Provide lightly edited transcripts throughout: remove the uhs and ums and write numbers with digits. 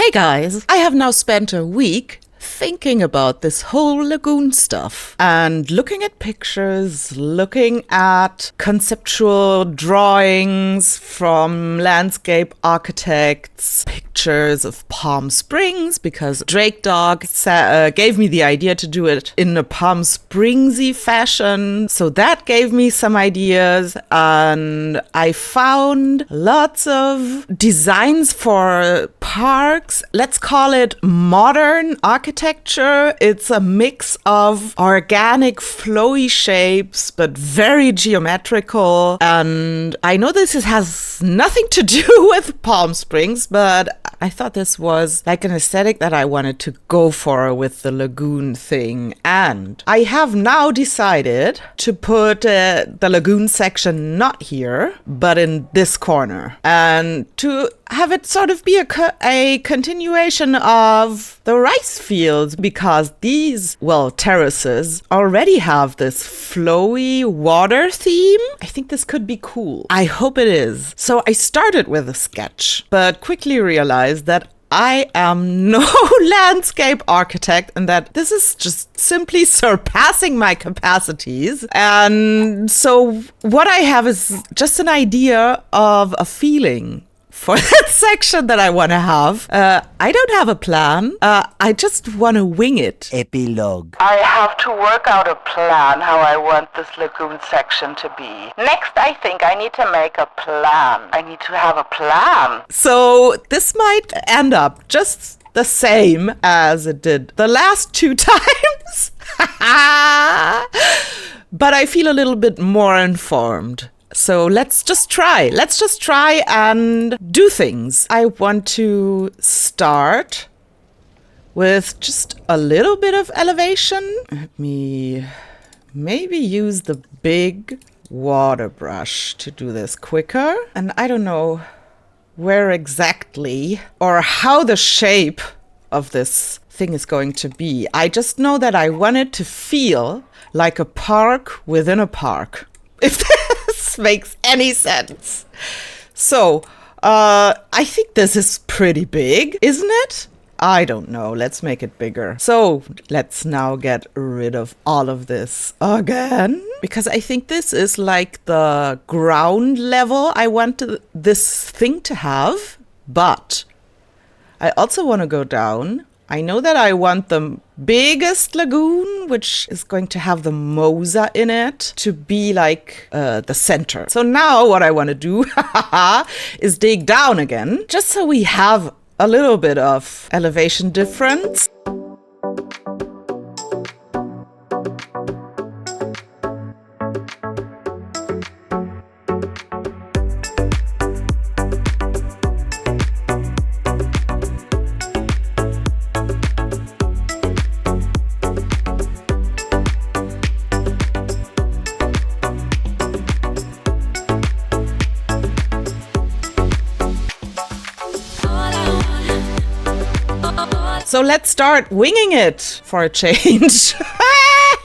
Hey guys, I have now spent a week thinking about this whole lagoon stuff and looking at pictures, looking at conceptual drawings from landscape architects, pictures of Palm Springs, because Drake Dog gave me the idea to do it in a Palm Springsy fashion. So that gave me some ideas, and I found lots of designs for parks. Let's call it modern architecture. It's a mix of organic, flowy shapes, but very geometrical. And I know this has nothing to do with Palm Springs, but I thought this was like an aesthetic that I wanted to go for with the lagoon thing. And I have now decided to put the lagoon section not here, but in this corner. And to have it sort of be a continuation of the rice fields, because these, terraces already have this flowy water theme. I think this could be cool. I hope it is. So I started with a sketch, but quickly realized that I am no landscape architect and that this is just simply surpassing my capacities. And so what I have is just an idea of a feeling for that section that I want to have. I don't have a plan. I just want to wing it. Epilogue. I have to work out a plan how I want this lagoon section to be. Next, I think I need to make a plan. I need to have a plan. So this might end up just the same as it did the last two times. But I feel a little bit more informed. So let's just try. Let's just try and do things. I want to start with just a little bit of elevation. Let me maybe use the big water brush to do this quicker. And I don't know where exactly or how the shape of this thing is going to be. I just know that I want it to feel like a park within a park. If this makes any sense. So, I think this is pretty big, isn't it? I don't know. Let's make it bigger. So, let's now get rid of all of this again, because I think this is like the ground level I want this thing to have. But I also want to go down. I know that I want the biggest lagoon, which is going to have the mosa in it, to be like the center. So now what I want to do is dig down again, just so we have a little bit of elevation difference. So let's start winging it for a change.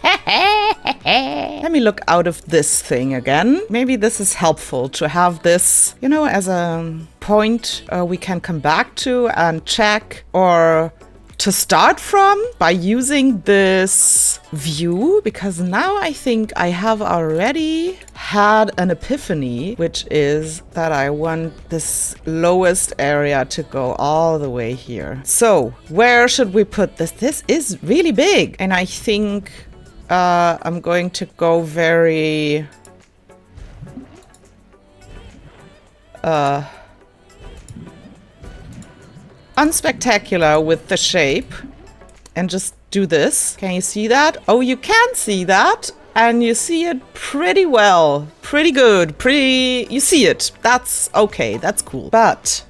Let me look out of this thing again. Maybe this is helpful to have this, as a point we can come back to and check, or to start from by using this view, because now I think I have already had an epiphany, which is that I want this lowest area to go all the way here. So where should we put this? This is really big, and I think I'm going to go very unspectacular with the shape and just do this. Can you see that? Oh, you can see that, and you see it pretty well, pretty good, you see it. That's okay, that's cool. But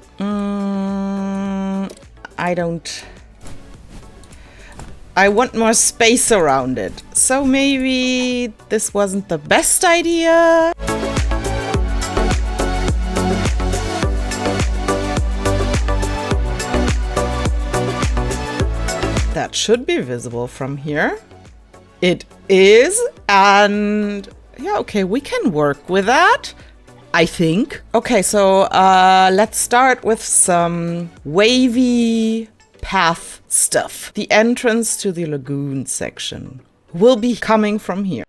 I want more space around it. So maybe this wasn't the best idea. That should be visible from here. It is, and yeah, okay, we can work with that. I think. Okay, so let's start with some wavy path stuff. The entrance to the lagoon section will be coming from here.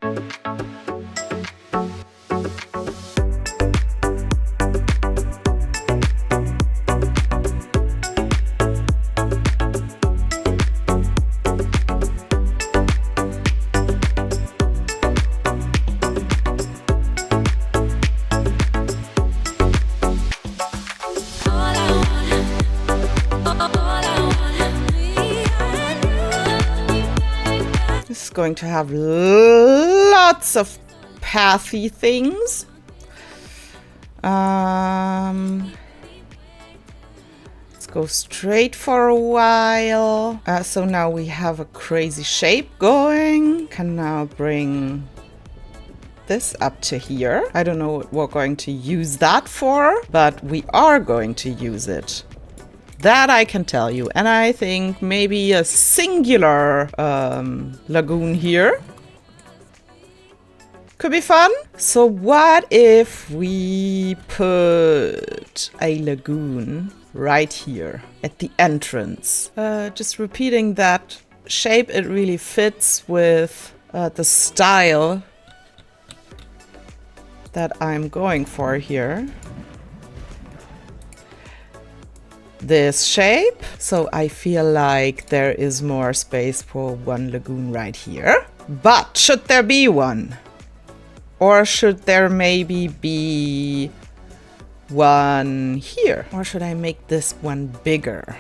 Going to have lots of pathy things. Let's go straight for a while. So now we have a crazy shape going. Can now bring this up to here. I don't know what we're going to use that for, but we are going to use it. That I can tell you. And I think maybe a singular lagoon here could be fun. So what if we put a lagoon right here at the entrance? Just repeating that shape, it really fits with the style that I'm going for here. This shape, so I feel like there is more space for one lagoon right here. But should there be one? Or should there maybe be one here? Or should I make this one bigger?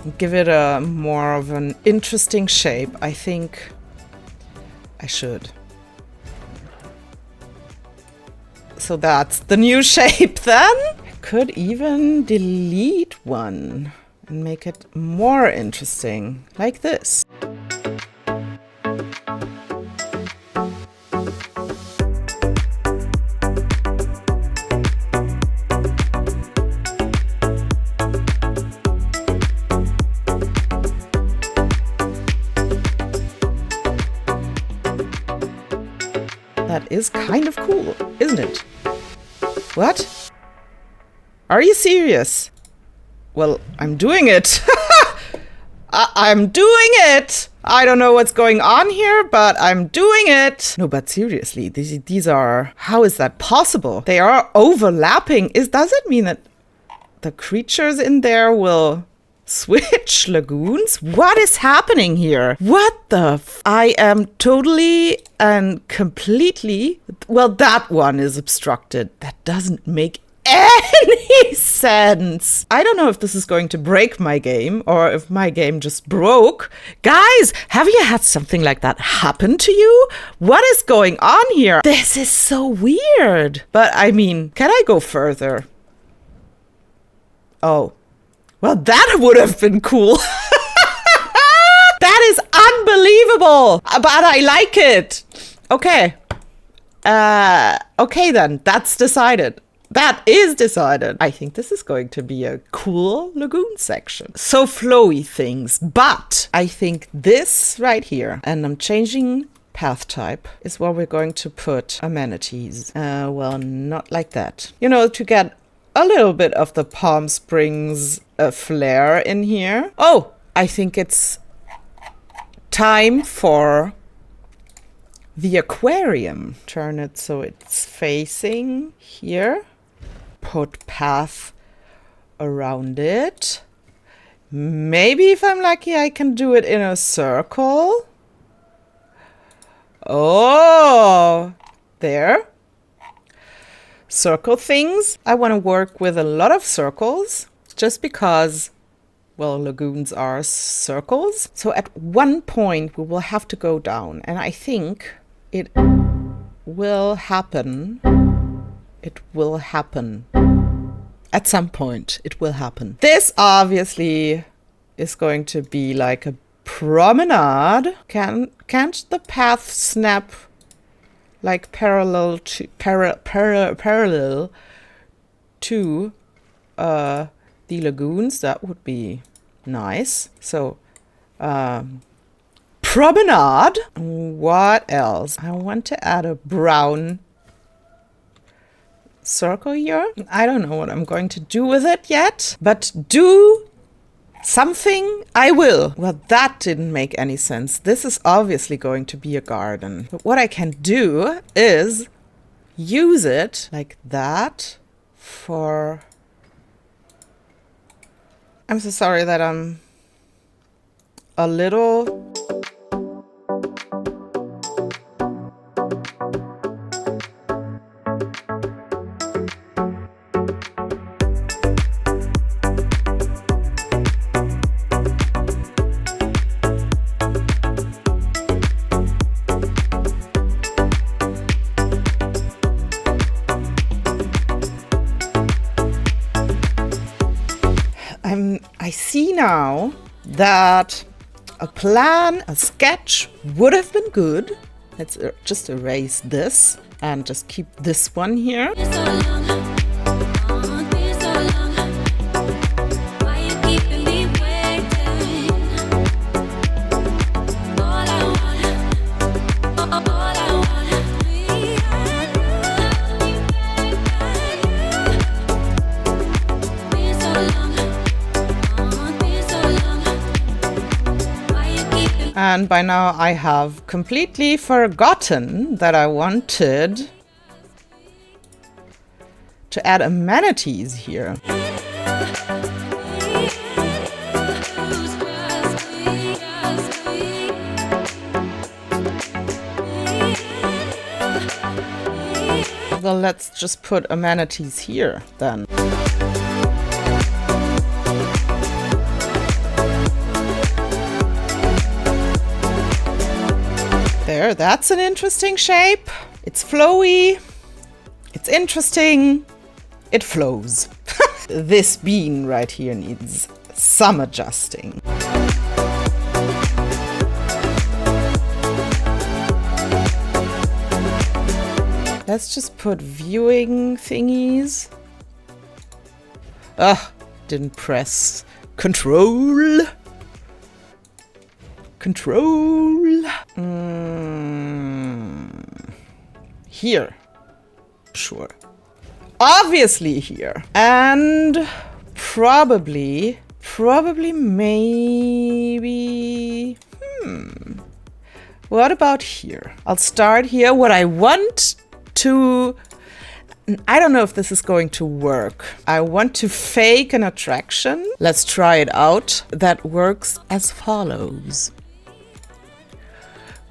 And give it a more of an interesting shape. I think I should. So that's the new shape then. Could even delete one and make it more interesting, like this. That is kind of cool, isn't it? What? Are you serious? Well, I'm doing it. I'm doing it. I don't know what's going on here, but I'm doing it. No, but seriously, these are... How is that possible? They are overlapping. Does it mean that the creatures in there will switch lagoons? What is happening here? What the I am totally and completely... Well, that one is obstructed. That doesn't make any sense. I don't know if this is going to break my game or if my game just broke. Guys, have you had something like that happen to you? What is going on here? This is so weird. But I mean, can I go further? Oh, well, that would have been cool. That is unbelievable. But I like it. Okay. Okay then, that's decided. That is decided. I think this is going to be a cool lagoon section. So flowy things, but I think this right here, and I'm changing path type, is where we're going to put amenities. Well, not like that. You know, to get a little bit of the Palm Springs flair in here. Oh, I think it's time for the aquarium. Turn it so it's facing here. Put path around it. Maybe if I'm lucky, I can do it in a circle. Oh, there. Circle things. I want to work with a lot of circles just because, well, lagoons are circles. So at one point we will have to go down, and I think it will happen. It will happen. At some point, it will happen. This obviously is going to be like a promenade. Can't the path snap like parallel to parallel to the lagoons? That would be nice. So promenade. What else? I want to add a brown circle here. I don't know what I'm going to do with it yet, but do something I will. Well, that didn't make any sense. This is obviously going to be a garden. But what I can do is use it like that for... I'm so sorry that I'm a little... I see now that a plan, a sketch would have been good. Let's just erase this and just keep this one here. And by now I have completely forgotten that I wanted to add amenities here. Well, let's just put amenities here then. There, that's an interesting shape. It's flowy. It's interesting. It flows. This bean right here needs some adjusting. Let's just put viewing thingies. Ugh, didn't press control. Control. Here. Sure. Obviously here. And probably maybe... What about here? I'll start here. What I want to... I don't know if this is going to work. I want to fake an attraction. Let's try it out. That works as follows.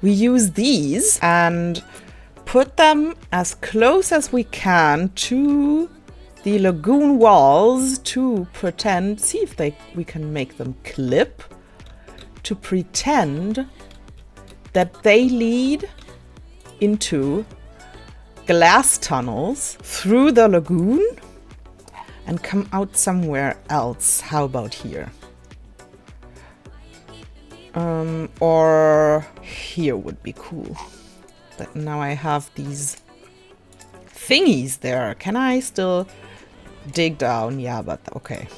We use these and put them as close as we can to the lagoon walls to pretend, see if we can make them clip, to pretend that they lead into glass tunnels through the lagoon and come out somewhere else. How about here? Or here would be cool. But now I have these thingies there. Can I still dig down? Yeah, but okay.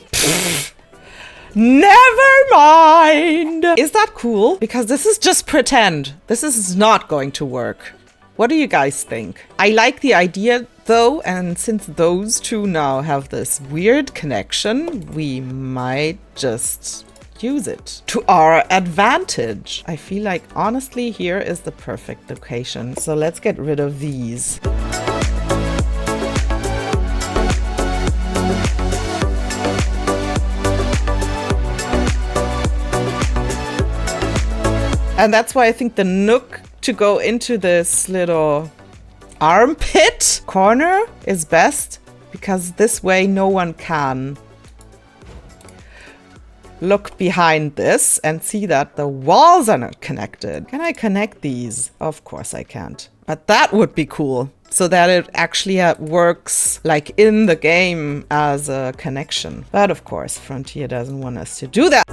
Never mind! Is that cool? Because this is just pretend. This is not going to work. What do you guys think? I like the idea though, and since those two now have this weird connection, we might just use it to our advantage. I feel like honestly here is the perfect location. So let's get rid of these. And that's why I think the nook to go into this little armpit corner is best, because this way no one can look behind this and see that the walls are not connected. Can I connect these? Of course I can't. But that would be cool, so that it actually works like in the game as a connection. But of course, Frontier doesn't want us to do that.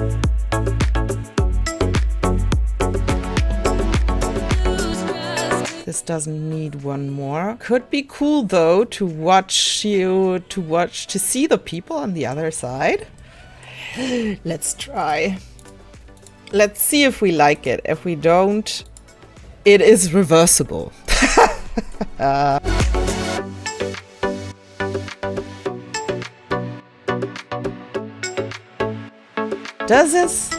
This doesn't need one more. Could be cool though to see the people on the other side. Let's try. Let's see if we like it. If we don't, it is reversible. Does this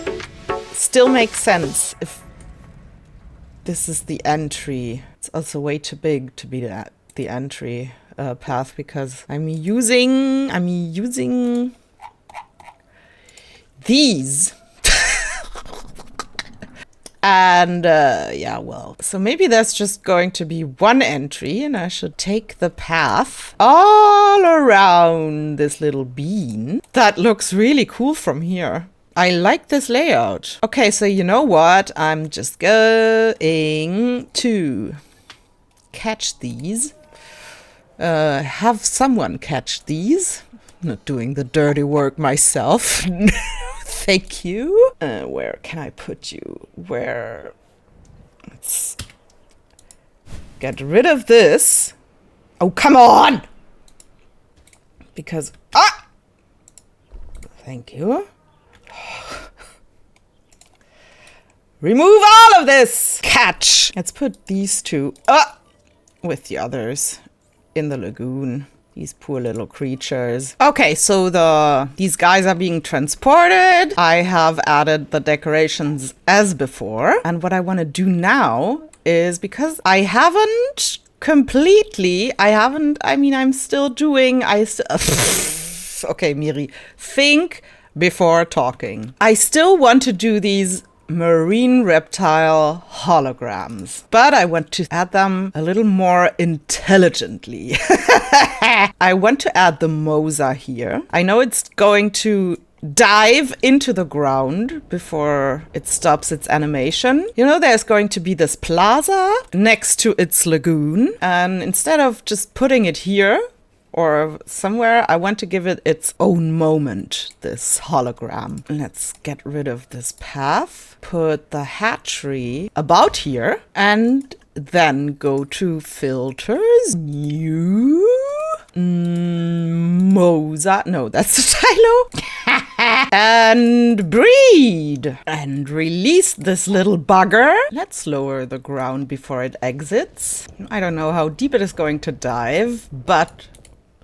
still make sense if this is the entry? It's also way too big to be the entry path because I'm using these. And yeah, well, so maybe there's just going to be one entry and I should take the path all around this little bean. That looks really cool from here. I like this layout. Okay, so you know what? I'm just going to catch these. Have someone catch these. I'm not doing the dirty work myself. Thank you. Where can I put you? Where? Let's get rid of this. Oh, come on! Because, thank you. Remove all of this! Catch! Let's put these two with the others in the lagoon. These poor little creatures. Okay, so these guys are being transported. I have added the decorations as before. And what I want to do now is, because I haven't completely, I'm still doing, okay, Miri, think before talking. I still want to do these marine reptile holograms, but I want to add them a little more intelligently. I want to add the Mosa here. I know it's going to dive into the ground before it stops its animation. You know, there's going to be this plaza next to its lagoon, and instead of just putting it here or somewhere, I want to give it its own moment, this hologram. Let's get rid of this path, put the hatchery about here, and then go to filters, new, Mosa, no, that's the silo, and breed, and release this little bugger. Let's lower the ground before it exits. I don't know how deep it is going to dive, but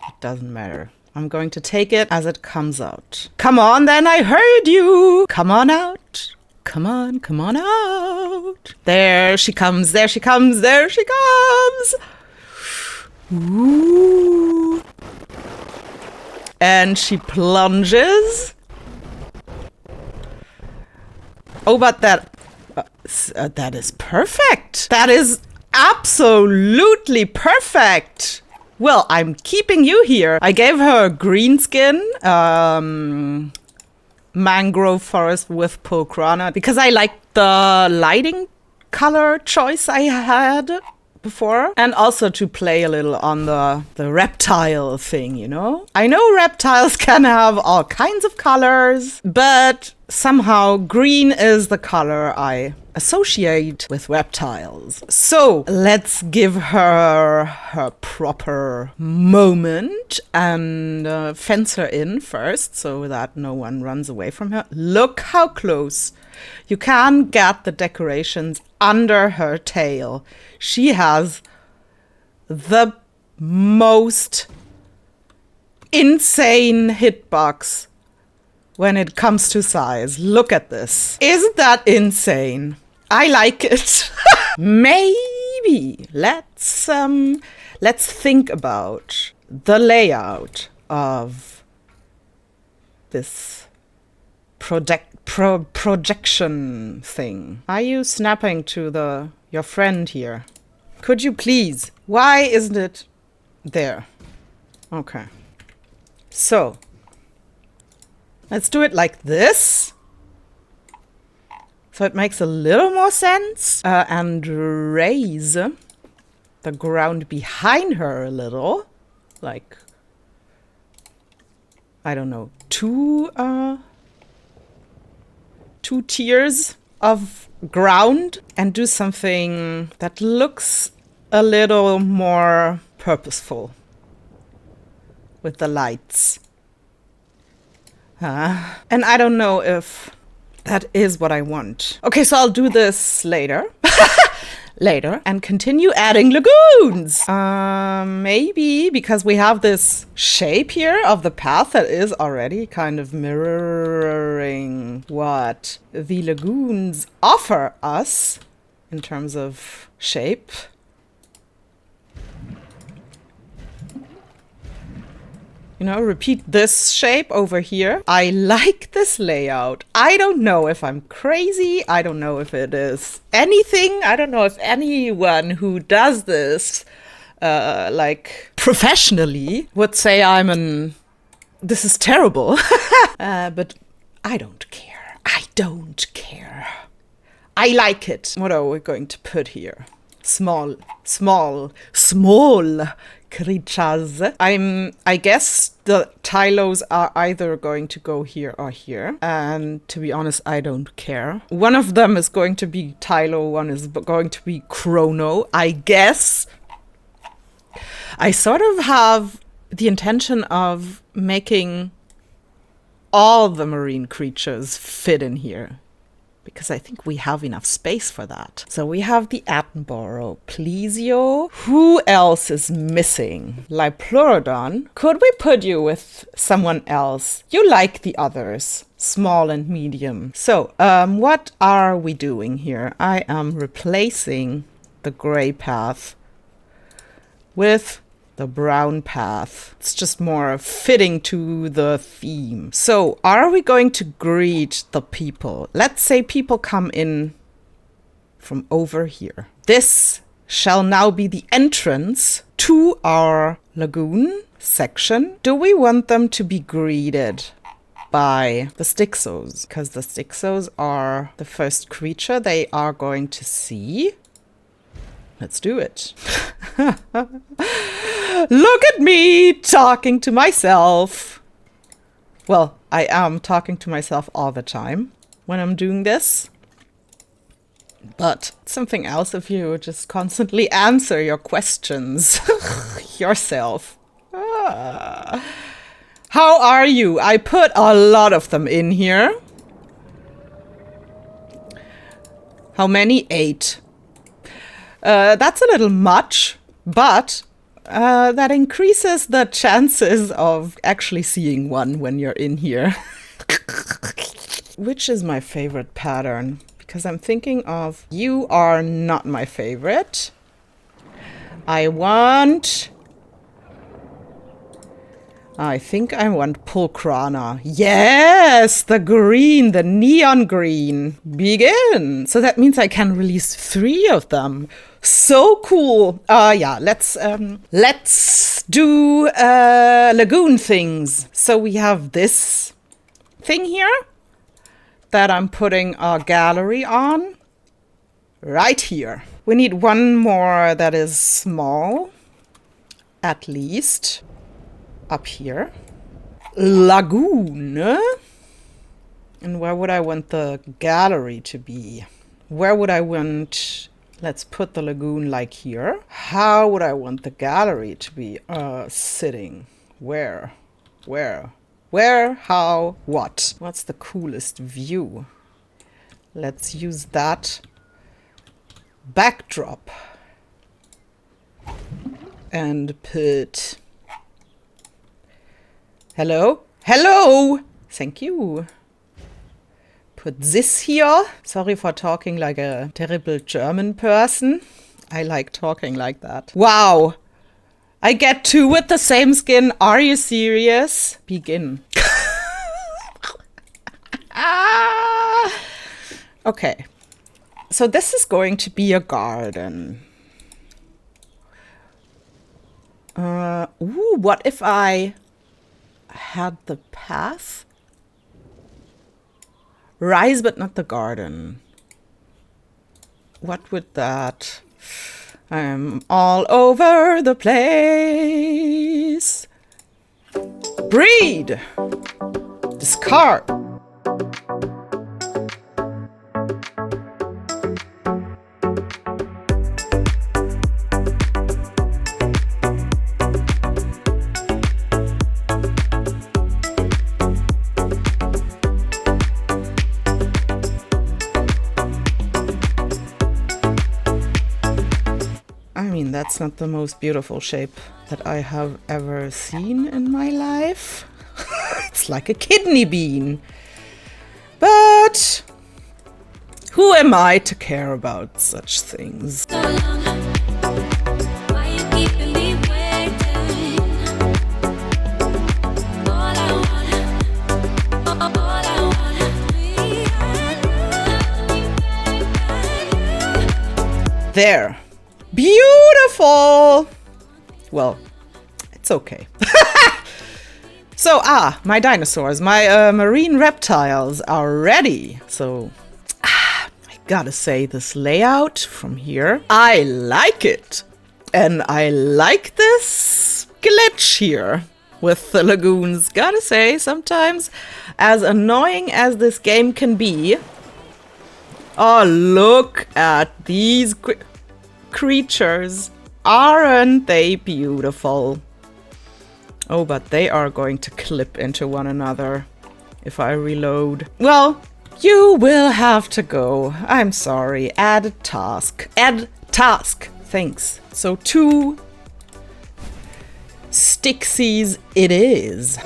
it doesn't matter. I'm going to take it as it comes out. Come on, then, I heard you. Come on out. Come on out. There she comes, there she comes, there she comes. Ooh. And she plunges. Oh, but that is perfect. That is absolutely perfect. Well, I'm keeping you here. I gave her a green skin, mangrove forest with pulcrana, because I liked the lighting color choice I had before, and also to play a little on the reptile thing, you know? I know reptiles can have all kinds of colors, but somehow green is the color I associate with reptiles. So let's give her her proper moment and fence her in first so that no one runs away from her. Look how close. You can get the decorations under her tail. She has the most insane hitbox when it comes to size. Look at this. Isn't that insane? I like it. Maybe let's think about the layout of this projection thing. Are you snapping to your friend here? Could you please? Why isn't it there? Okay. So let's do it like this. So it makes a little more sense. And raise the ground behind her a little. Like, I don't know, two tiers of ground. And do something that looks a little more purposeful with the lights. And I don't know if that is what I want. Okay, so I'll do this later. Later. And continue adding lagoons. Maybe because we have this shape here of the path that is already kind of mirroring what the lagoons offer us in terms of shape. You know, repeat this shape over here. I like this layout. I don't know if I'm crazy. I don't know if it is anything. I don't know if anyone who does this, like professionally, would say this is terrible. But I don't care. I don't care. I like it. What are we going to put here? Small creatures. I guess the Tylos are either going to go here or here. And to be honest, I don't care. One of them is going to be Tylo, one is going to be Chrono. I guess I sort of have the intention of making all the marine creatures fit in here, because I think we have enough space for that. So we have the Attenborough, Plesio. Who else is missing? Liopleurodon. Could we put you with someone else? You like the others, small and medium. So, what are we doing here? I am replacing the gray path with the brown path. It's just more fitting to the theme. So, are we going to greet the people? Let's say people come in from over here. This shall now be the entrance to our lagoon section. Do we want them to be greeted by the Styxos? Because the Styxos are the first creature they are going to see. Let's do it. Look at me talking to myself. Well, I am talking to myself all the time when I'm doing this. But something else if you just constantly answer your questions yourself. How are you? I put a lot of them in here. How many? 8. That's a little much, but that increases the chances of actually seeing one when you're in here. Which is my favorite pattern? Because I'm thinking of, you are not my favorite. I think I want Pulcrana. Yes, the green, the neon green. Begin. So that means I can release 3 of them. So cool. Yeah, let's do lagoon things. So we have this thing here that I'm putting a gallery on right here. We need one more that is small, at least. Up here. Lagoon. And where would I want the gallery to be? Where would I want... Let's put the lagoon like here. How would I want the gallery to be sitting? Where? How? What? What's the coolest view? Let's use that backdrop. And put... Hello? Thank you. Put this here. Sorry for talking like a terrible German person. I like talking like that. Wow. I get 2 with the same skin. Are you serious? Begin. Okay. So this is going to be a garden. What if I had the path? Rise but not the garden. What would that... I'm all over the place. Breed. Discard. That's not the most beautiful shape that I have ever seen in my life. It's like a kidney bean. But But who am I to care about such things? There. Beautiful! Well, it's okay. So, my dinosaurs, my marine reptiles are ready. So, I gotta say, this layout from here, I like it. And I like this glitch here with the lagoons. Gotta say, sometimes, as annoying as this game can be, oh, look at these creatures. Aren't they beautiful? Oh, but they are going to clip into one another if I reload. Well, you will have to go. I'm sorry. Add task. Add task. Thanks. So 2 Stixies it is.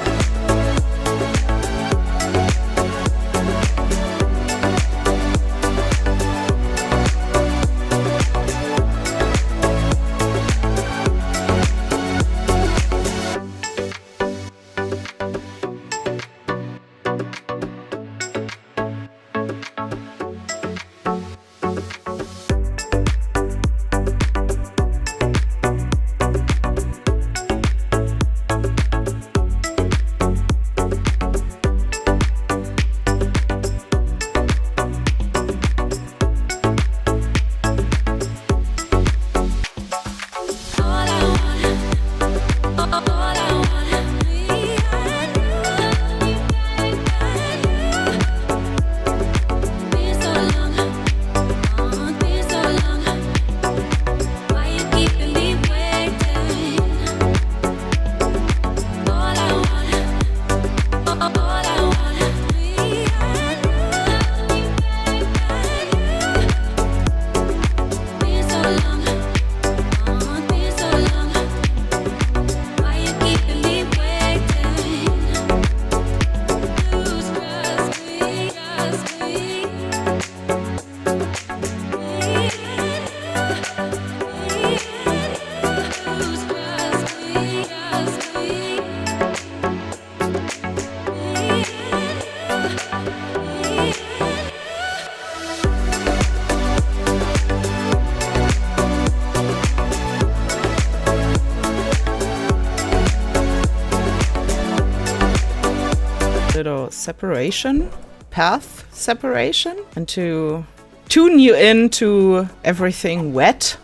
Little separation, path separation, and to tune you into everything wet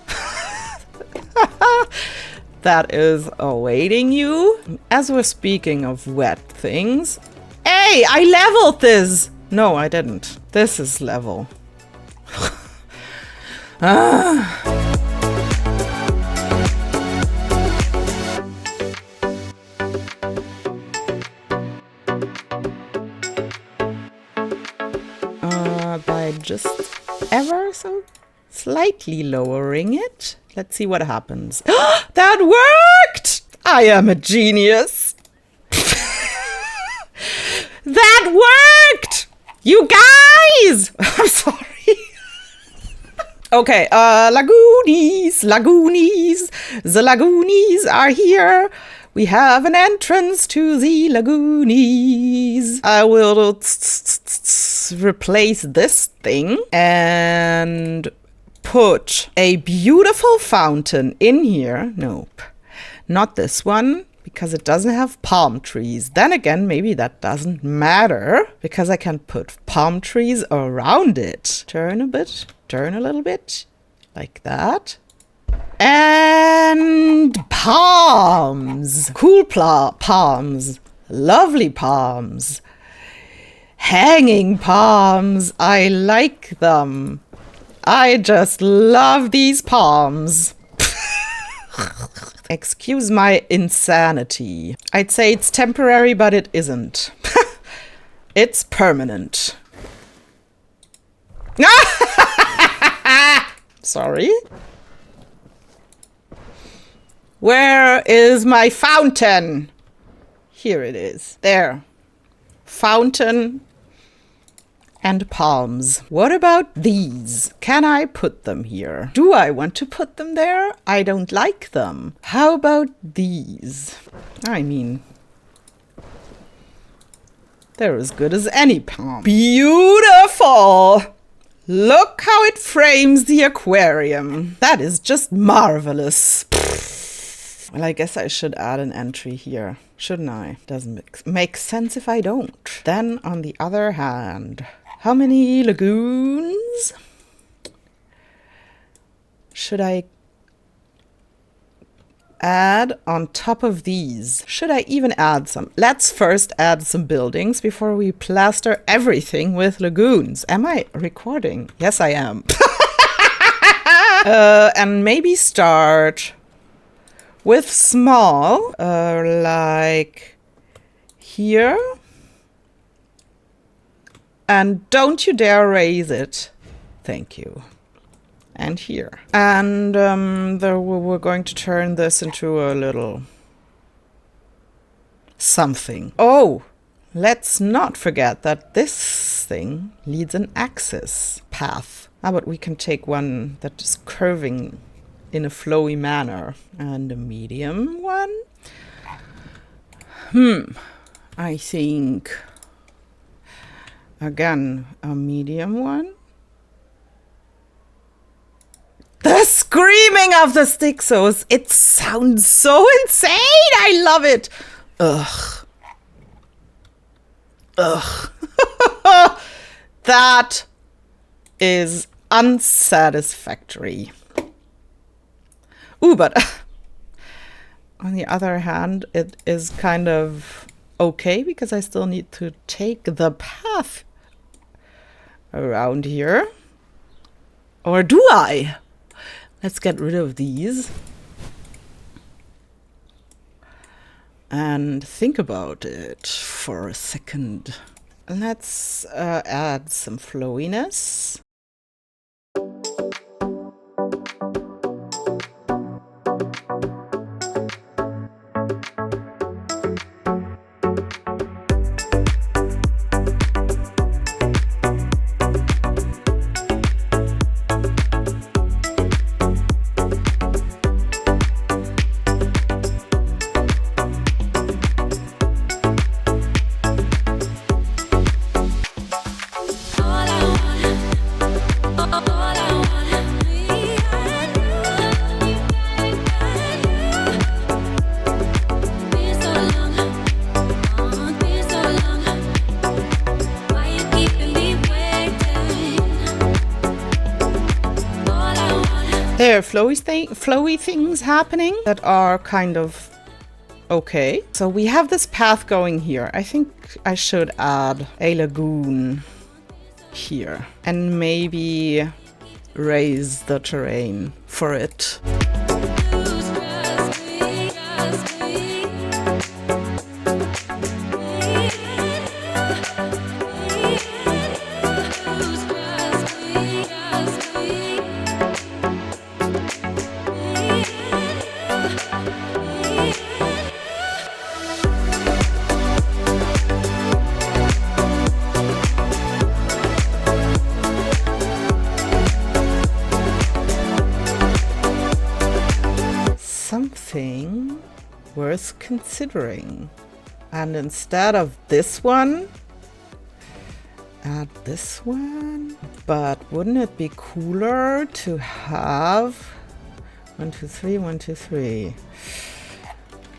that is awaiting you. As we're speaking of wet things, hey, I leveled this! No, I didn't. This is level. By just ever so slightly lowering it. Let's see what happens. That worked! I am a genius. That worked! You guys! I'm sorry. Okay, Lagoonies. The Lagoonies are here. We have an entrance to the Lagoonies. I will replace this thing and put a beautiful fountain in here. Nope, not this one, because it doesn't have palm trees. Then again, maybe that doesn't matter, because I can put palm trees around it. Turn a little bit, like that. And palms. Cool palms. Lovely palms. Hanging palms. I like them. I just love these palms. Excuse my insanity. I'd say it's temporary, but it isn't. It's permanent. Sorry. Where is my fountain? Here it is. There. Fountain And palms. What about these? Can I put them here? Do I want to put them there? I don't like them. How about these? I mean, they're as good as any palm. Beautiful! Look how it frames the aquarium. That is just marvelous. Well, I guess I should add an entry here, shouldn't I? Doesn't make sense if I don't. Then, on the other hand, how many lagoons should I add on top of these? Should I even add some? Let's first add some buildings before we plaster everything with lagoons. Am I recording? Yes, I am. And maybe start with small, like here. And don't you dare raise it. Thank you. And here. And we're going to turn this into a little something. Oh, let's not forget that this thing leads an axis path. Ah, but we can take one that is curving in a flowy manner. And a medium one. I think, again, a medium one. The screaming of the Stixos. It sounds so insane. I love it. Ugh. Ugh. That is unsatisfactory. Ooh, but on the other hand, it is kind of okay because I still need to take the path around here. Or do I? Let's get rid of these. And think about it for a second. Let's add some flowiness. There are flowy things happening that are kind of okay. So we have this path going here. I think I should add a lagoon here and maybe raise the terrain for it. Something worth considering. And instead of this one, add this one. But wouldn't it be cooler to have 1, 2, 3, 1, 2, 3?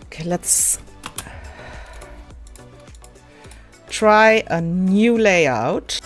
Okay, let's try a new layout.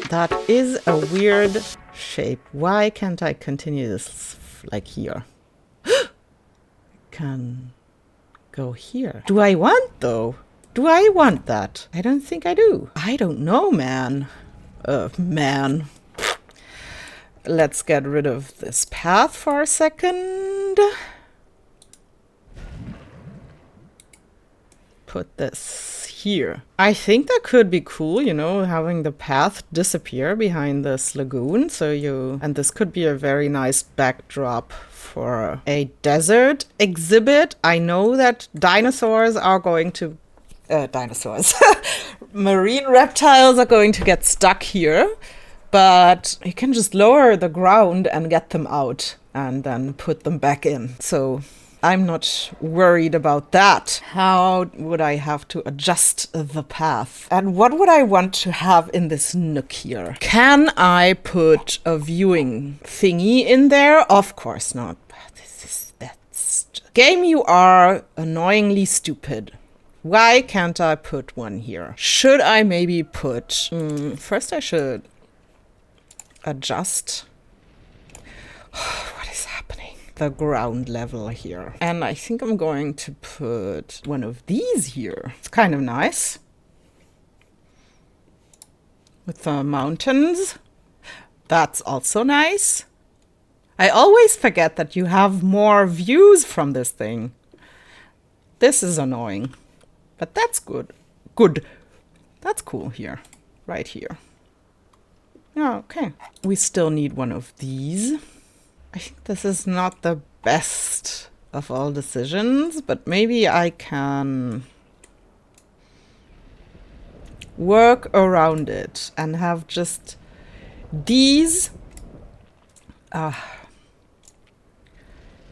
That is a weird shape. Why can't I continue this like here? Can go here. Do I want, though? Do I want that? I don't think I do. I don't know, man. Man. Let's get rid of this path for a second. Put this here. I think that could be cool, you know, having the path disappear behind this lagoon. And this could be a very nice backdrop for a desert exhibit. I know that dinosaurs are going to marine reptiles are going to get stuck here, but you can just lower the ground and get them out and then put them back in. So I'm not worried about that. How would I have to adjust the path? And what would I want to have in this nook here? Can I put a viewing thingy in there? Of course not. Game, you are annoyingly stupid. Why can't I put one here? Should I maybe put... first I should adjust... What is happening? The ground level here. And I think I'm going to put one of these here. It's kind of nice. With the mountains. That's also nice. I always forget that you have more views from this thing. This is annoying. But that's good. Good. That's cool here. Right here. Yeah, okay. We still need one of these. I think this is not the best of all decisions, but maybe I can work around it and have just these,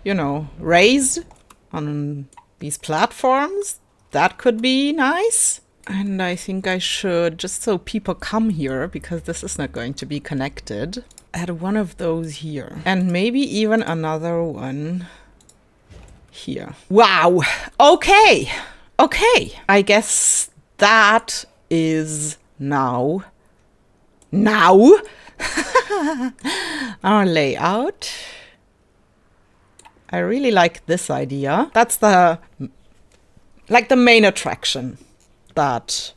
you know, raised on these platforms. That could be nice. And I think I should, just so people come here, because this is not going to be connected, add one of those here. And maybe even another one here. Wow. Okay. Okay. I guess that is now our layout. I really like this idea. That's the main attraction, that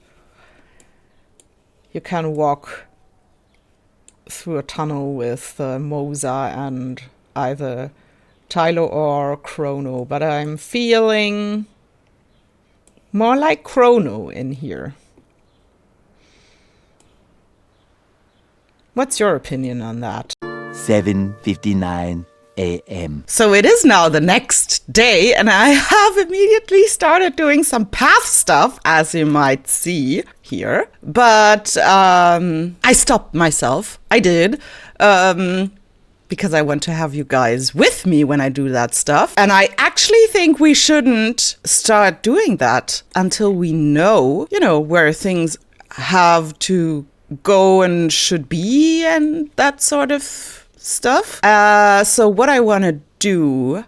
you can walk through a tunnel with Mosa and either Tylo or Chrono, but I'm feeling more like Chrono in here. What's your opinion on that? 7:59 a.m. So it is now the next day, and I have immediately started doing some path stuff, as you might see here. But I stopped myself. I did. Because I want to have you guys with me when I do that stuff. And I actually think we shouldn't start doing that until we know, you know, where things have to go and should be and that sort of stuff. So what I want to do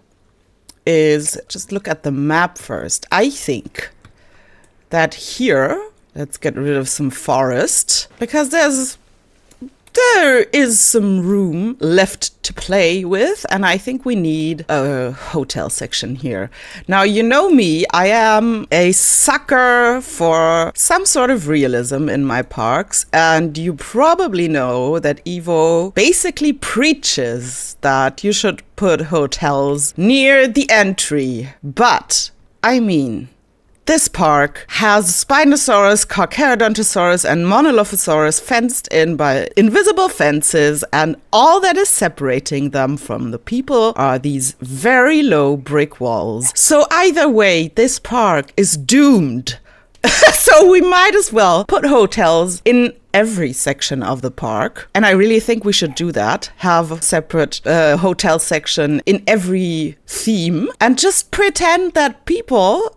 is just look at the map first. I think that here, let's get rid of some forest, because there is some room left to play with, and I think we need a hotel section here. Now, you know me, I am a sucker for some sort of realism in my parks, and you probably know that Evo basically preaches that you should put hotels near the entry. But, I mean, this park has Spinosaurus, Carcharodontosaurus, and Monolophosaurus fenced in by invisible fences, and all that is separating them from the people are these very low brick walls. So either way, this park is doomed. So we might as well put hotels in every section of the park. And I really think we should do that. Have a separate hotel section in every theme. And just pretend that people,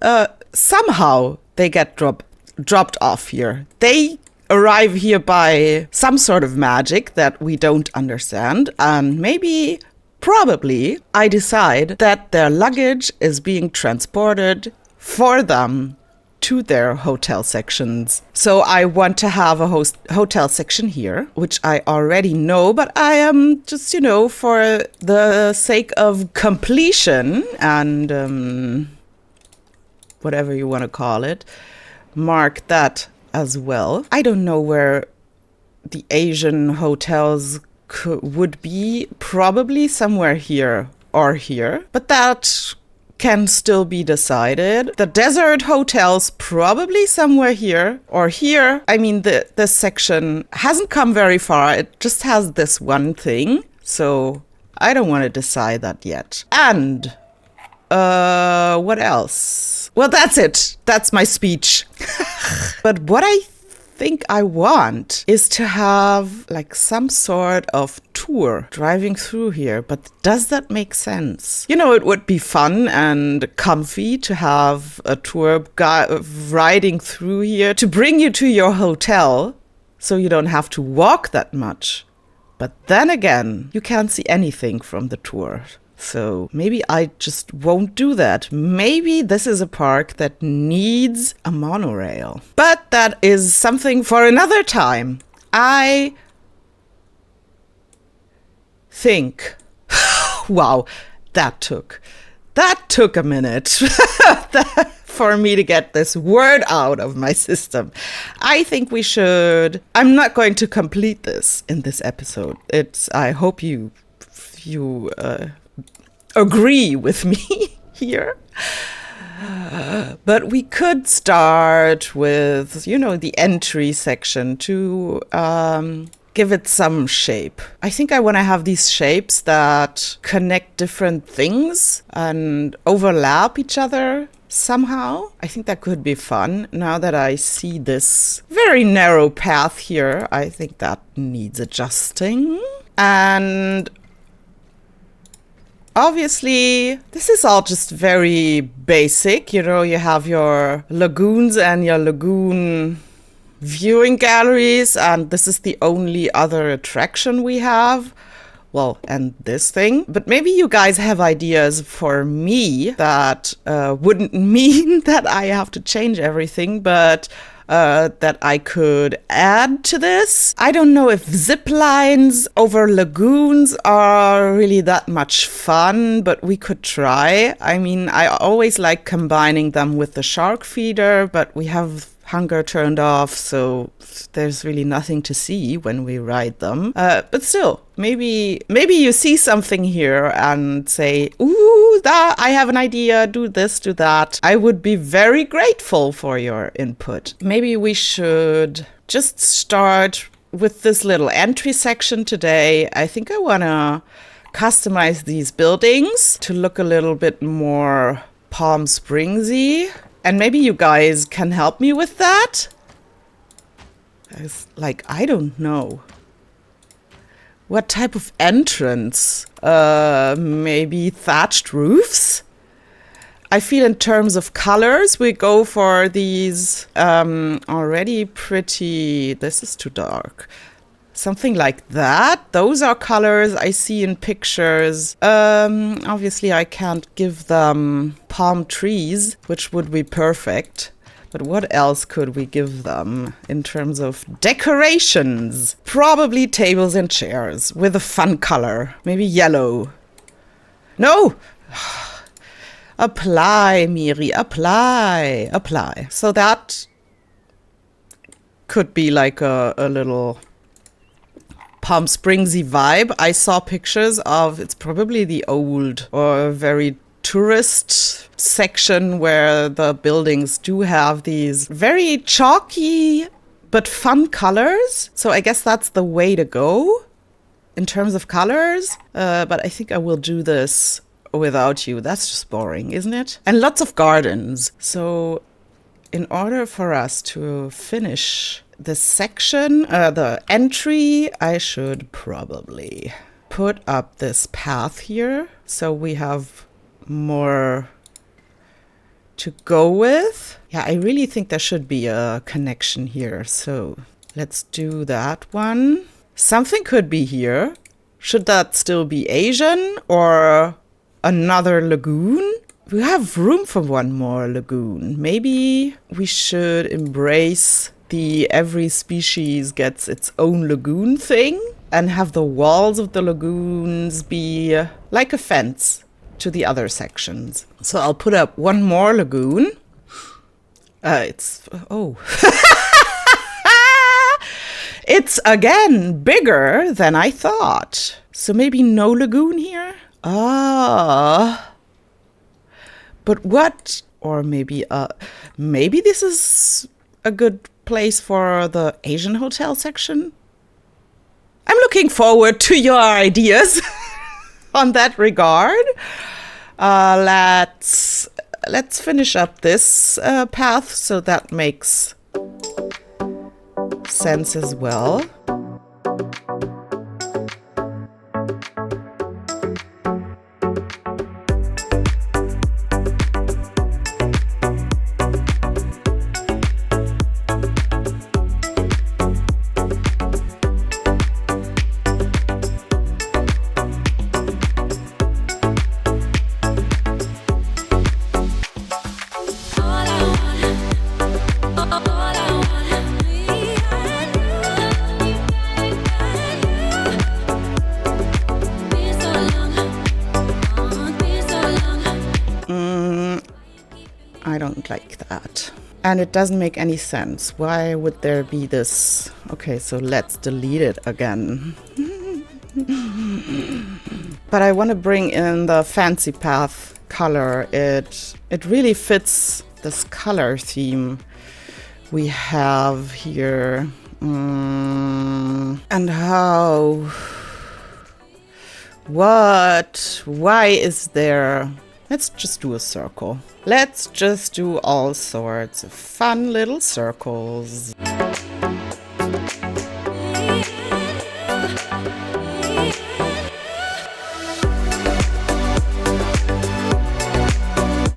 somehow, they get dropped off here. They arrive here by some sort of magic that we don't understand. And maybe, probably, I decide that their luggage is being transported for them to their hotel sections. So I want to have a hotel section here, which I already know, but I am just, you know, for the sake of completion and whatever you want to call it. Mark that as well. I don't know where the Asian hotels would be. Probably somewhere here or here. But that can still be decided. The desert hotels probably somewhere here or here. I mean, this section hasn't come very far. It just has this one thing. So I don't want to decide that yet. And what else? Well, that's it. That's my speech. But what I think I want is to have like some sort of tour driving through here. But does that make sense? You know, it would be fun and comfy to have a tour riding through here to bring you to your hotel so you don't have to walk that much. But then again, you can't see anything from the tour. So maybe I just won't do that. Maybe this is a park that needs a monorail. But that is something for another time. I think, wow, that took a minute for me to get this word out of my system. I think we should, I'm not going to complete this in this episode. I hope you agree with me here. But we could start with, the entry section to give it some shape. I think I want to have these shapes that connect different things and overlap each other somehow. I think that could be fun. Now that I see this very narrow path here, I think that needs adjusting. And obviously, this is all just very basic. You have your lagoons and your lagoon viewing galleries, and this is the only other attraction we have. Well, and this thing. But maybe you guys have ideas for me that wouldn't mean that I have to change everything, but that I could add to this. I don't know if zip lines over lagoons are really that much fun, but we could try. I mean, I always like combining them with the shark feeder, but we have hunger turned off, so there's really nothing to see when we ride them. But still, maybe you see something here and say, ooh, I have an idea, do this, do that. I would be very grateful for your input. Maybe we should just start with this little entry section today. I think I want to customize these buildings to look a little bit more Palm Springsy. And maybe you guys can help me with that. I don't know. What type of entrance? Maybe thatched roofs? I feel in terms of colors, we go for these already pretty... This is too dark. Something like that. Those are colors I see in pictures. Obviously, I can't give them palm trees, which would be perfect. But what else could we give them in terms of decorations? Probably tables and chairs with a fun color. Maybe yellow. No! Apply, Miri, apply. So that could be like a little Palm Springsy vibe. I saw pictures of, it's probably the old or very tourist section where the buildings do have these very chalky but fun colors. So I guess that's the way to go in terms of colors. But I think I will do this without you. That's just boring, isn't it? And lots of gardens. So in order for us to finish this section, the entry, I should probably put up this path here so we have more to go with. Yeah, I really think there should be a connection here. So let's do that one. Something could be here. Should that still be Asian or another lagoon? We have room for one more lagoon. Maybe we should embrace the every species gets its own lagoon thing and have the walls of the lagoons be like a fence to the other sections. So I'll put up one more lagoon. Oh. It's again bigger than I thought. So maybe no lagoon here? Ah. But what? Or maybe this is a good place for the Asian hotel section? I'm looking forward to your ideas on that regard. Let's finish up this path so that makes sense as well. I don't like that. And it doesn't make any sense. Why would there be this? Okay, so let's delete it again. But I want to bring in the fancy path color. It really fits this color theme we have here. And how? What? Why is there? Let's just do a circle. Let's just do all sorts of fun little circles.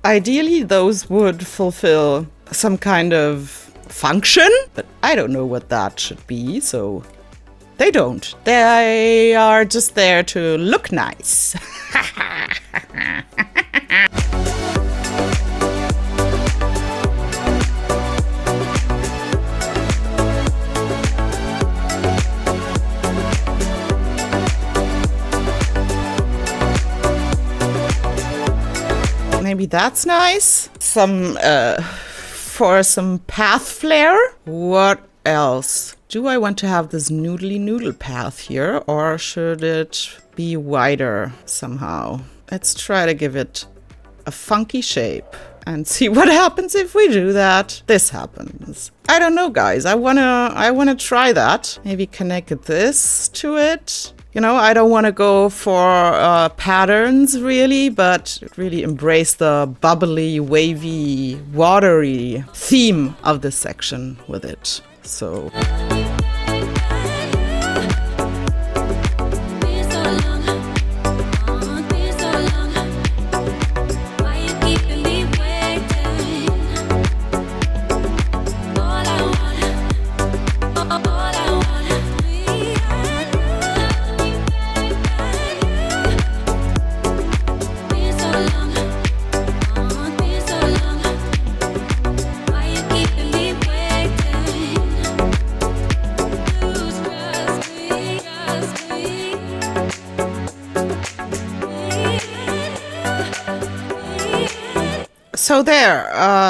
Ideally, those would fulfill some kind of function, but I don't know what that should be, so they don't. They are just there to look nice. Maybe that's nice. For some path flair. What else? Do I want to have this noodly noodle path here, or should it be wider somehow? Let's try to give it a funky shape and see what happens if we do that. This happens. I don't know, guys. I wanna try that. Maybe connect this to it. You know, I don't want to go for patterns really, but really embrace the bubbly, wavy, watery theme of this section with it. So. So there,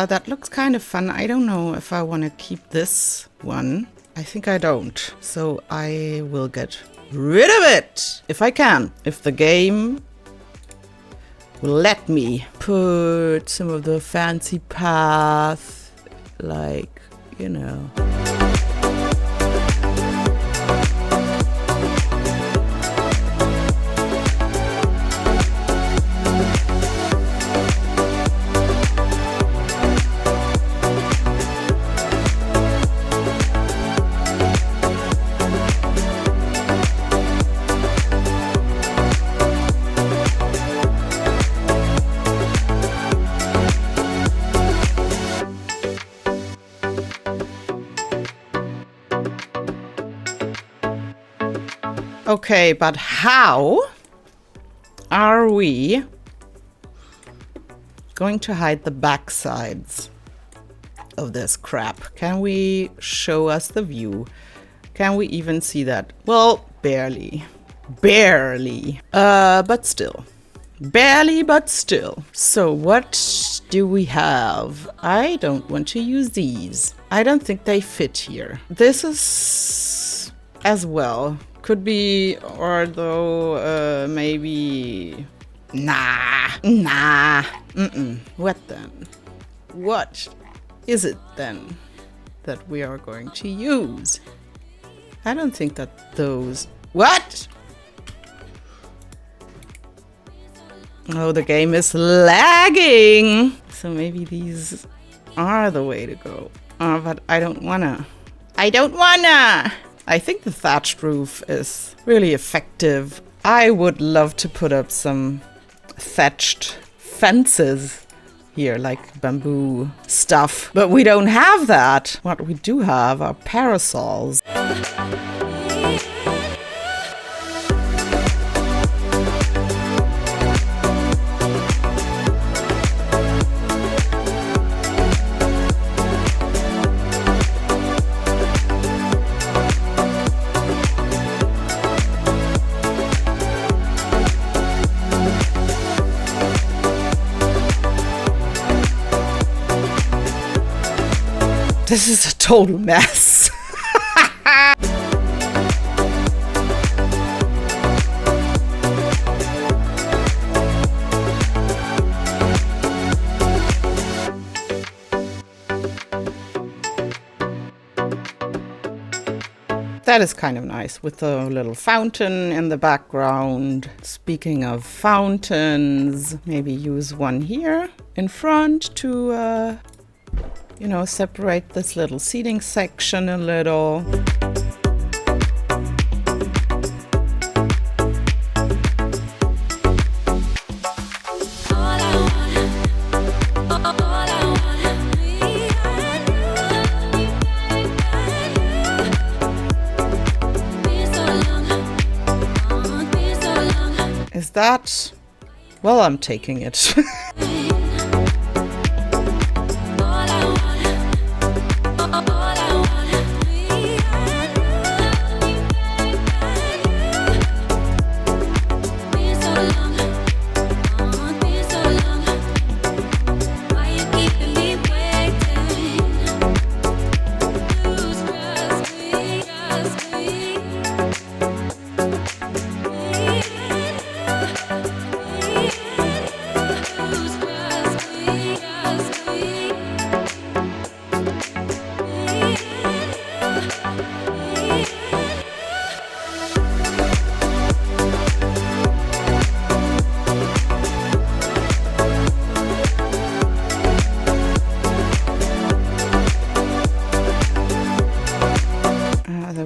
that looks kind of fun. I don't know if I want to keep this one. I think I don't. So I will get rid of it if I can. If the game will let me put some of the fancy path, like, you know. Okay, but how are we going to hide the backsides of this crap? Can we show us the view? Can we even see that? Well, barely. Barely. But still. Barely, but still. So what do we have? I don't want to use these. I don't think they fit here. This is as well. Could be, although maybe... Nah. What then? What is it then that we are going to use? I don't think that those... What? Oh, the game is lagging. So maybe these are the way to go. But I don't wanna. I think the thatched roof is really effective. I would love to put up some thatched fences here, like bamboo stuff. But we don't have that. What we do have are parasols. This is a total mess. That is kind of nice with a little fountain in the background. Speaking of fountains, maybe use one here in front to you know, separate this little seating section a little. Is that... Well, I'm taking it.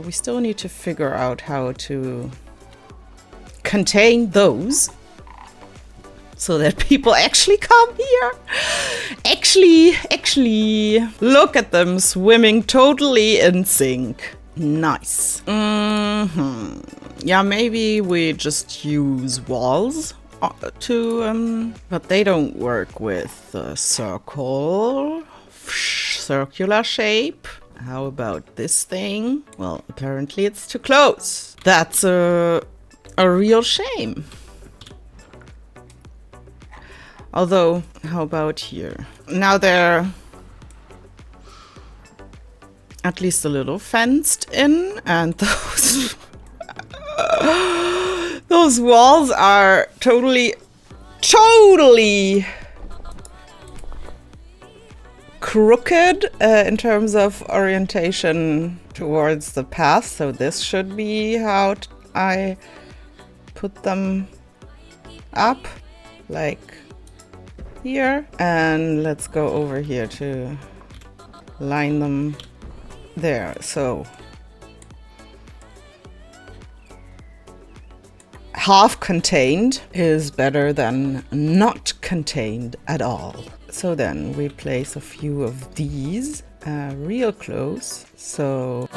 We still need to figure out how to contain those so that people actually come here. Actually look at them swimming totally in sync. Nice. Yeah, maybe we just use walls to but they don't work with the circular shape. How about this thing? Well, apparently it's too close. That's a real shame. Although, how about here? Now they're at least a little fenced in, and those walls are totally crooked in terms of orientation towards the path. So this should be how I put them up, like here. And let's go over here to line them there. So half contained is better than not contained at all. So then we place a few of these real close. So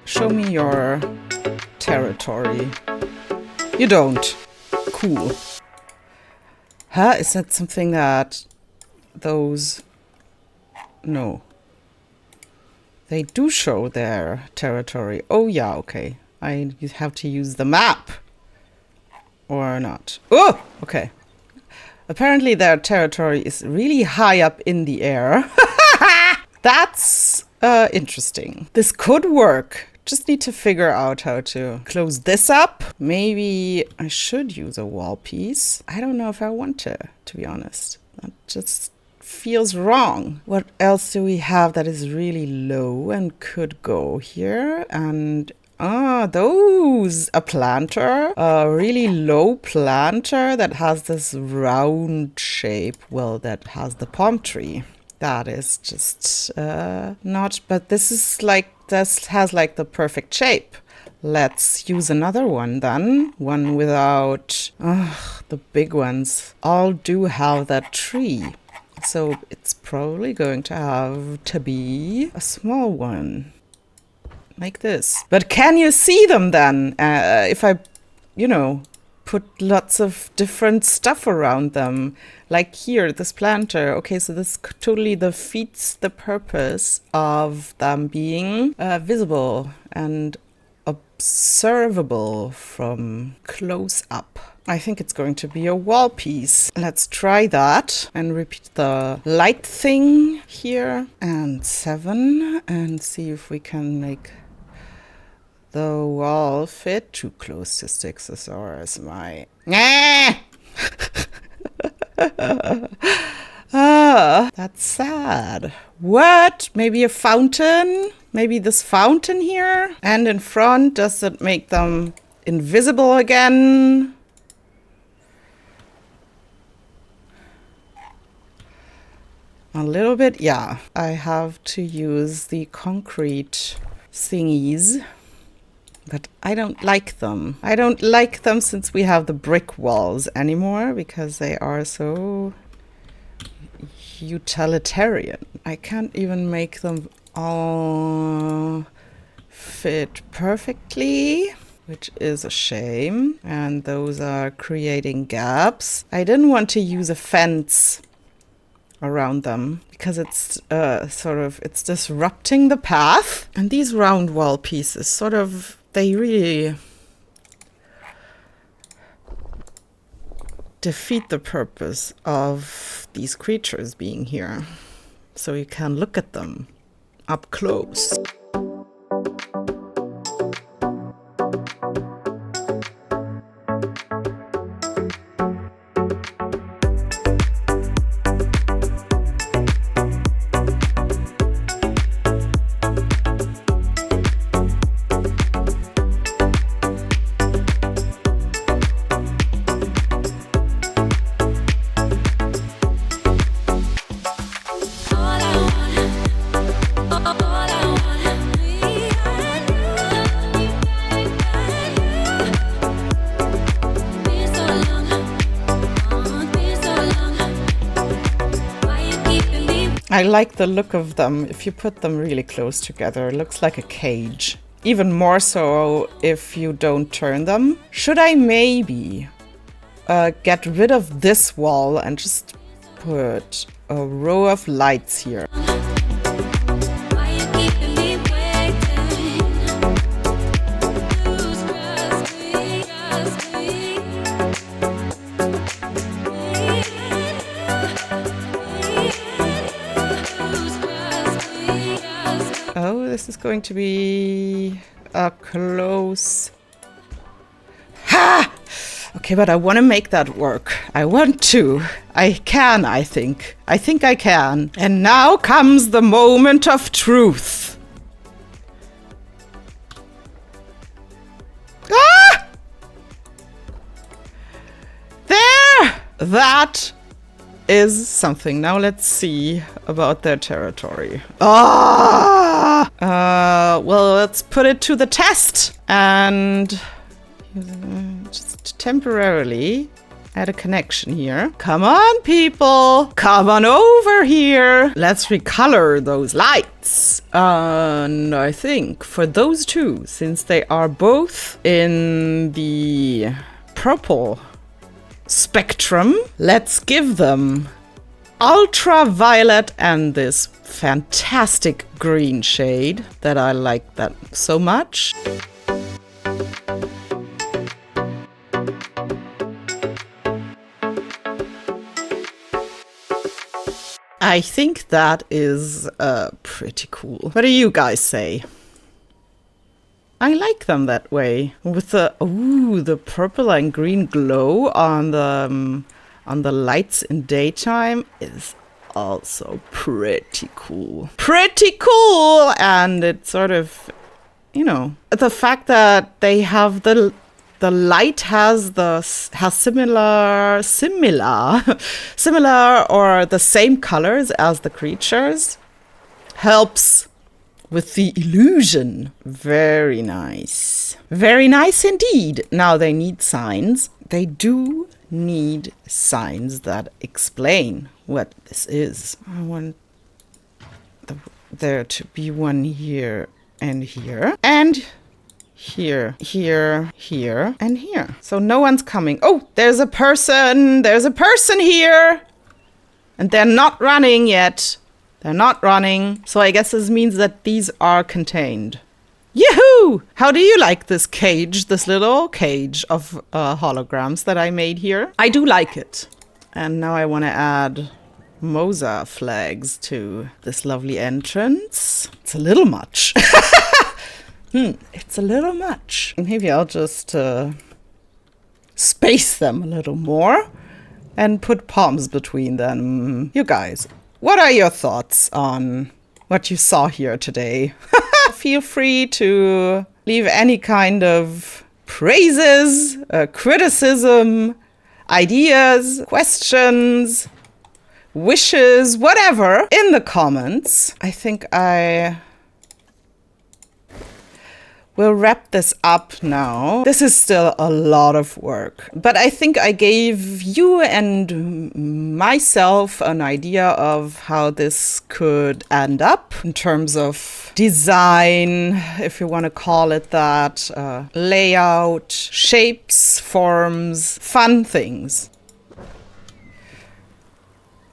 show me your don't. Cool. Huh? Is that something that those... No. They do show their territory. Oh, yeah, okay. I have to use the map. Or not. Oh, okay. Apparently their territory is really high up in the air. That's interesting. This could work. Just need to figure out how to close this up. Maybe I should use a wall piece. I don't know if I want to be honest. That just feels wrong. What else do we have that is really low and could go here? And those, a planter, a really low planter that has this round shape. Well, that has the palm tree. That is just not, but this is like, this has like the perfect shape. Let's use another one then. One without, the big ones all do have that tree. So it's probably going to have to be a small one. Like this. But can you see them then? If I, put lots of different stuff around them. Like here, this planter. Okay, so this totally defeats the purpose of them being visible and observable from close up. I think it's going to be a wall piece. Let's try that and repeat the light thing here. And 7. And see if we can make the wall fit. Too close to Stixosaurus, my... That's sad. What? Maybe a fountain? Maybe this fountain here? And in front, does it make them invisible again? A little bit, yeah. I have to use the concrete thingies. But I don't like them. I don't like them since we have the brick walls anymore because they are so utilitarian. I can't even make them all fit perfectly, which is a shame. And those are creating gaps. I didn't want to use a fence around them because it's it's disrupting the path. And these round wall pieces they really defeat the purpose of these creatures being here. So you can look at them up close. I like the look of them. If you put them really close together, it looks like a cage. Even more so if you don't turn them. Should I maybe get rid of this wall and just put a row of lights here? This is going to be a close... Ha! Okay, but I want to make that work. I want to. I can, I think. I think I can. And now comes the moment of truth. Ah! There! That is something. Now let's see about their territory. Well, let's put it to the test and just temporarily add a connection here. Come on, people. Come on over here. Let's recolor those lights. And I think for those two, since they are both in the purple spectrum. Let's give them ultraviolet and this fantastic green shade that I like that so much. I think that is pretty cool. What do you guys say? I like them that way, with the purple and green glow on the lights in daytime is also pretty cool. Pretty cool! And it's sort of, you know, the fact that they have the light has similar or the same colors as the creatures helps with the illusion. Very nice. Very nice indeed. Now they need signs. They do need signs that explain what this is. I want there to be one here and here. And here, here, here, and here. So no one's coming. Oh, there's a person. There's a person here. And they're not running yet. They're not running. So I guess this means that these are contained. Yahoo! How do you like this cage, this little cage of holograms that I made here? I do like it. And now I want to add Mosa flags to this lovely entrance. It's a little much. It's a little much. Maybe I'll just space them a little more and put palms between them. You guys, what are your thoughts on what you saw here today? Feel free to leave any kind of praises, criticism, ideas, questions, wishes, whatever, in the comments. I think I we'll wrap this up now. This is still a lot of work, but I think I gave you and myself an idea of how this could end up in terms of design, if you want to call it that, layout, shapes, forms, fun things.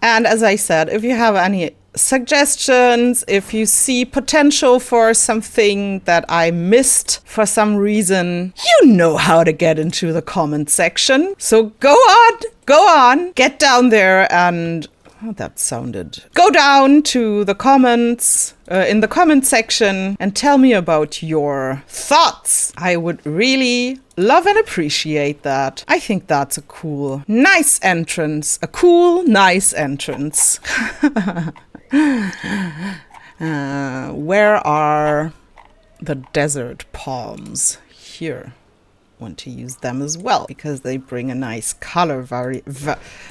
And as I said, if you have any suggestions, if you see potential for something that I missed for some reason, you know how to get into the comment section. So go on, get down there and go down to the comments, in the comment section and tell me about your thoughts. I would really love and appreciate that. I think that's a cool, nice entrance. A cool, nice entrance. Where are the desert palms? Here. Want to use them as well because they bring a nice color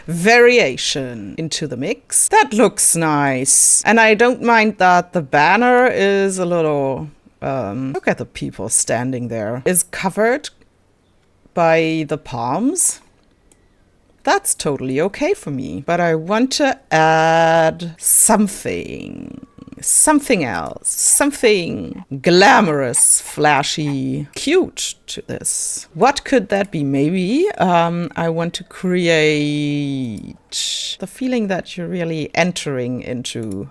variation into the mix. That looks nice. And I don't mind that the banner is a little, look at the people standing there, is covered by the palms. That's totally okay for me. But I want to add something else, something glamorous, flashy, cute to this. What could that be? Maybe I want to create the feeling that you're really entering into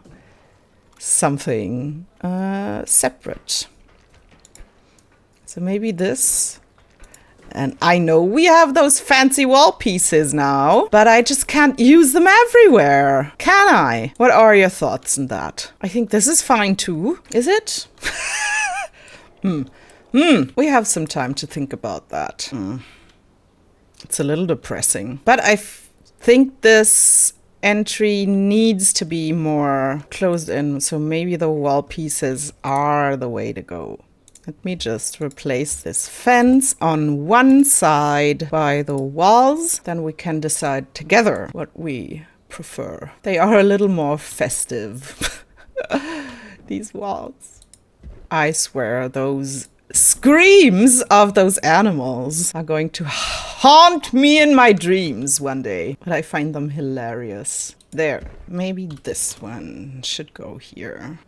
something separate. So maybe this. And I know we have those fancy wall pieces now, but I just can't use them everywhere, can I? What are your thoughts on that? I think this is fine too. Is it? We have some time to think about that. It's a little depressing. But I think this entry needs to be more closed in, so maybe the wall pieces are the way to go. Let me just replace this fence on one side by the walls. Then we can decide together what we prefer. They are a little more festive, these walls. I swear those screams of those animals are going to haunt me in my dreams one day. But I find them hilarious. There, maybe this one should go here.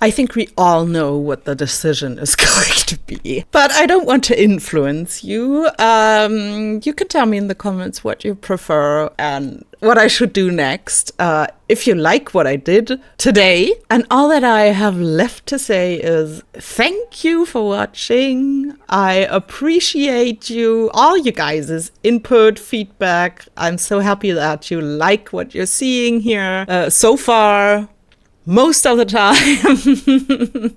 I think we all know what the decision is going to be, but I don't want to influence you. You can tell me in the comments what you prefer and what I should do next. If you like what I did today, and all that I have left to say is thank you for watching. I appreciate all you guys' input, feedback. I'm so happy that you like what you're seeing here so far, most of the time.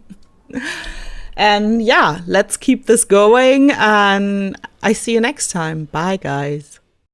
And yeah, let's keep this going, and I see you next time. Bye, guys.